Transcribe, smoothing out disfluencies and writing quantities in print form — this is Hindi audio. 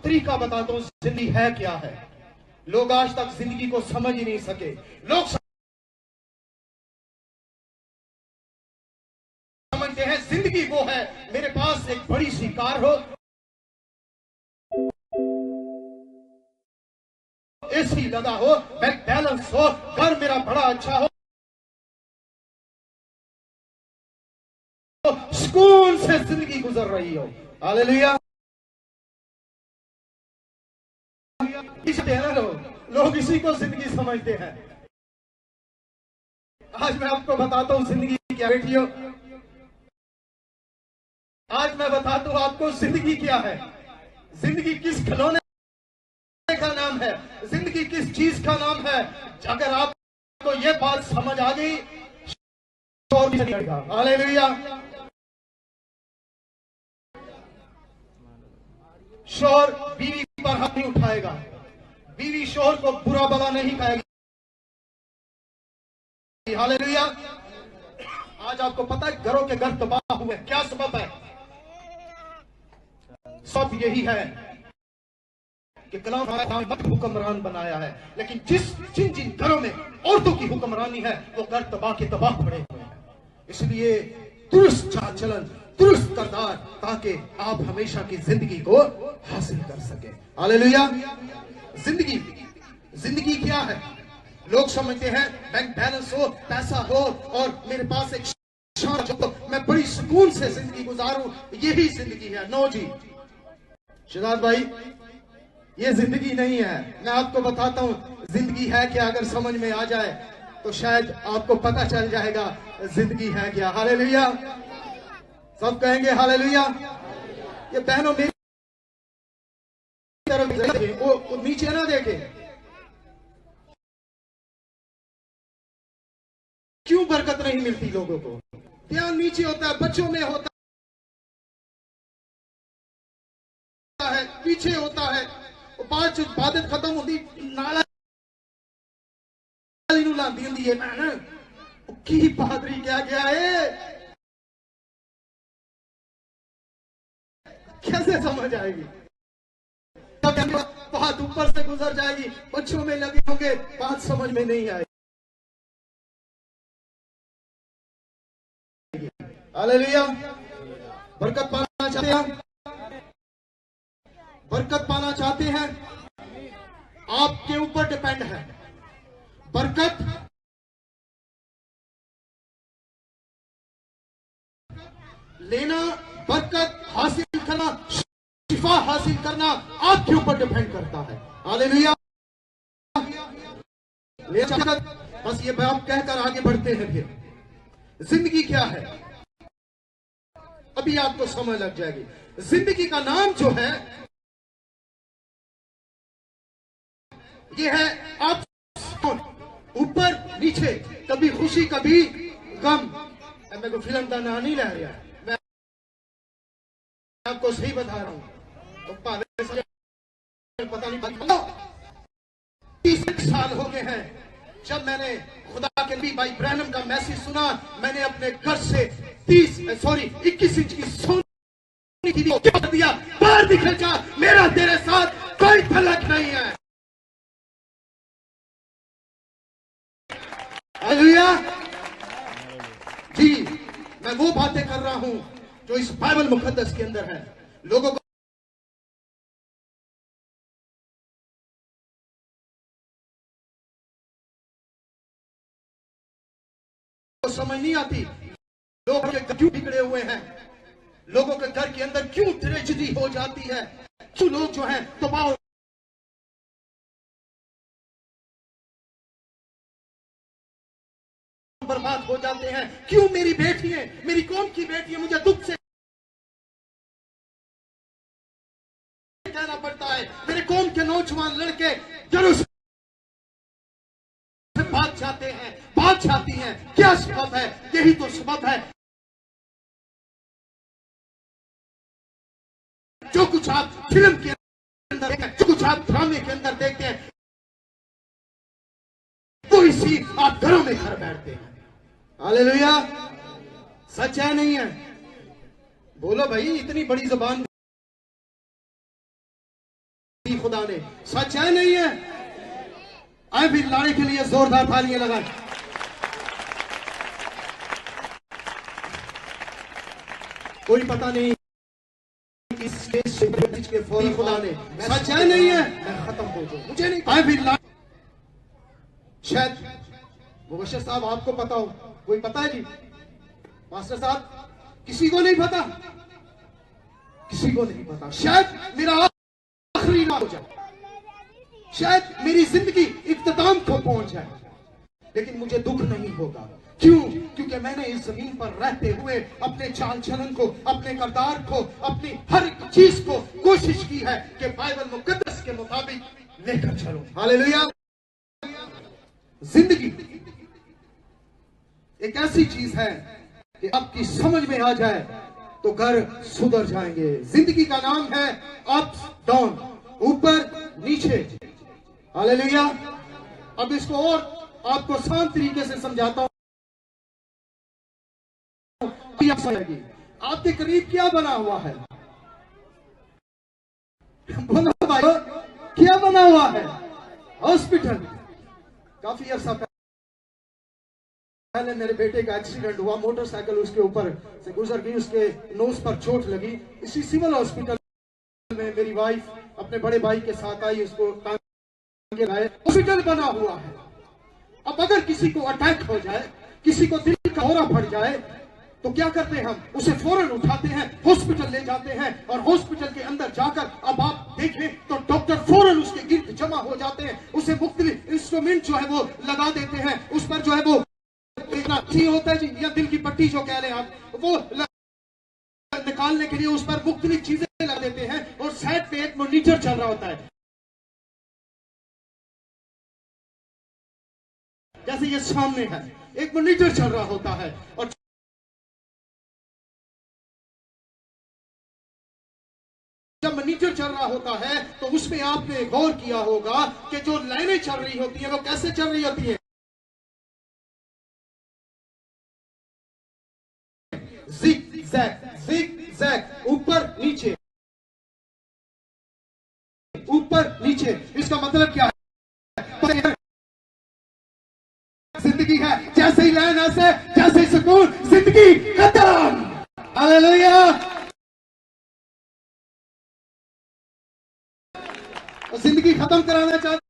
तरीका बताता हूं जिंदगी है क्या है। लोग आज तक जिंदगी को समझ ही नहीं सके। लोग समझते हैं जिंदगी वो है मेरे पास एक बड़ी सी कार हो, एसी लगा हो, बैंक बैलेंस हो, घर मेरा बड़ा अच्छा हो, सुकून से जिंदगी गुजर रही हो। हालेलुया। लोग इसी को जिंदगी समझते हैं। आज मैं आपको बताता हूं जिंदगी क्या बेटियों। आज मैं बताता हूं आपको जिंदगी क्या है। जिंदगी किस खिलौने का नाम है, जिंदगी किस चीज का नाम है। अगर आपको ये बात समझ आ गई, शोर भी नहीं लगेगा। हालेलुया। शोर बीवी पर हाथ नहीं उठाएगा, बीवी शोर को बुरा भला नहीं कहेगी। हालेलुया। आज आपको पता है घरों के घर तबाह हुए, क्या सबब है? सब यही है कि कलाम हुक्मरान बनाया है, लेकिन जिन जिन घरों में औरतों की हुक्मरानी है वो घर तबाह के तबाह पड़े हुए हैं। इसलिए दुरुस्त चाल चलन, दुरुस्त किरदार, ताकि आप हमेशा की जिंदगी को हासिल कर सके। हालेलुया। जिंदगी जिंदगी क्या है? लोग समझते हैं बैंक बैलेंस हो, पैसा हो और मेरे पास एक शान हो, तो मैं बड़ी सुकून से जिंदगी गुजारूं, यही जिंदगी है। नो जी शहजाद भाई, ये जिंदगी नहीं है। मैं आपको बताता हूं जिंदगी है क्या। अगर समझ में आ जाए तो शायद आपको पता चल जाएगा जिंदगी है क्या। हालेलुया। सब कहेंगे हालेलुया। ये बहनों मेरी तरफ देखे, वो नीचे ना देखे। क्यों बरकत नहीं मिलती लोगों को? ध्यान नीचे होता है, बच्चों में होता है, पीछे होता है। बाद इबादत खत्म होती नाला लाती होती है ना की बहादुरी क्या क्या है, कैसे समझ आएगी? बहुत ऊपर से गुजर जाएगी, बच्चों में लगे होंगे, बात समझ में नहीं आएगी। हालेलुया। बरकत पाना चाहते हैं? बरकत पाना चाहते हैं? आपके ऊपर डिपेंड है। बरकत लेना, बरकत हासिल करना, शिफा हासिल करना आपके ऊपर डिपेंड करता है। हालेलुया। बस ये बात कहकर आगे बढ़ते हैं। फिर जिंदगी क्या है अभी आपको समझ लग जाएगी। जिंदगी का नाम जो है ये है आप ऊपर नीचे, कभी खुशी कभी गम। मेरे को फिल्म का नाम नहीं ला रहा, मैं आपको सही बता रहा हूं। तो पता नहीं 30 साल हो गए हैं जब मैंने खुदा के नबी भाई ब्रैनम का मैसेज सुना। मैंने अपने घर से 21 इंच की सोनी टीवी दिया, बाहर निकल जा, मेरा तेरे साथ कोई फर्क नहीं है। हालेलुया जी। मैं वो बातें कर रहा हूं जो इस बाइबल मुकद्दस के अंदर है। लोगों को समझ नहीं आती, लोग क्यों बिगड़े हुए हैं, लोगों के घर के अंदर क्यों ट्रेजेडी हो जाती है, क्यों लोग जो हैं तबाह बर्बाद हो जाते हैं। क्यों मेरी बेटी है, मेरी कौम की बेटी है, मुझे दुख से कहना पड़ता है। मेरे कौम के नौजवान लड़के जरूर भाग जाते हैं, भाग जाती हैं। क्या सबब है? यही तो सबब है। जो कुछ आप फिल्म के अंदर, जो कुछ आप ड्रामे के अंदर देखते हैं, वो इसी आप घरों में घर बैठते हैं। हालेलुया। सच है नहीं है? बोलो भाई, इतनी बड़ी जुबान खुदा ने। सच है नहीं है? आए भी लाने के लिए जोरदार तालियां लगाएं। कोई पता नहीं इस स्टेज के फौरी खुदा ने। सच है नहीं है? मैं खत्म हो जाऊं, मुझे नहीं। आए भी शायद मुबशर साहब आपको पता हो, कोई पता है जी? मास्टर साहब, किसी को नहीं पता, किसी को नहीं पता। शायद मेरा आखिरी ना हो जाए, शायद मेरी जिंदगी इख्तिताम को पहुंच जाए, लेकिन मुझे दुख नहीं होगा। क्यों? क्योंकि मैंने इस जमीन पर रहते हुए अपने चाल चलन को, अपने किरदार को, अपनी हर एक चीज को कोशिश की है कि बाइबल मुकद्दस के मुताबिक लेकर चलूं। हालेलुया। जिंदगी एक ऐसी चीज है कि आपकी समझ में आ जाए तो घर सुधर जाएंगे। जिंदगी का नाम है अप्स डाउन, ऊपर नीचे। हालेलुया। अब इसको और आपको आसान तरीके से समझाता हूं। आपके करीब क्या बना हुआ है? बोलो भाई, क्या बना हुआ है? हॉस्पिटल। काफी अरसा पहले मेरे बेटे का एक्सीडेंट हुआ, मोटरसाइकिल उसके ऊपर से गुजर गई, उसके नोज पर चोट लगी। इसी सिविल हॉस्पिटल में मेरी वाइफ अपने बड़े भाई के साथ आई, उसको टांगे लाए। हॉस्पिटल बना हुआ है। अब अगर किसी को अटैक हो जाए, किसी को दिल का दौरा पड़ जाए, तो क्या करते हैं हम? उसे फौरन उठाते हैं, हॉस्पिटल ले जाते हैं, और हॉस्पिटल के अंदर जाकर अब आप देखें तो डॉक्टर फौरन उसके गिर्द जमा हो जाते हैं, उसे मुख्तलिफ इंस्ट्रूमेंट जो है वो लगा देते हैं, उस पर जो है वो होता है जी, या दिल की पट्टी जो कह रहे हैं आप, वो निकालने के लिए उस पर मुख्तलिफ चीजें लगा देते हैं, और साइड पे एक मॉनिटर चल रहा होता है। जैसे ये सामने है, एक मॉनिटर चल रहा होता है, और जब मॉनिटर चल रहा होता है तो उसमें आपने गौर किया होगा कि जो लाइनें चल रही होती हैं वो कैसे चल रही होती हैं? जिग जैग, ऊपर नीचे, ऊपर नीचे। इसका मतलब क्या है? जिंदगी है जैसे ही लाइन, ऐसे जैसे ही सुकून, जिंदगी खत्म। हालेलुया। जिंदगी खत्म कराना चाहते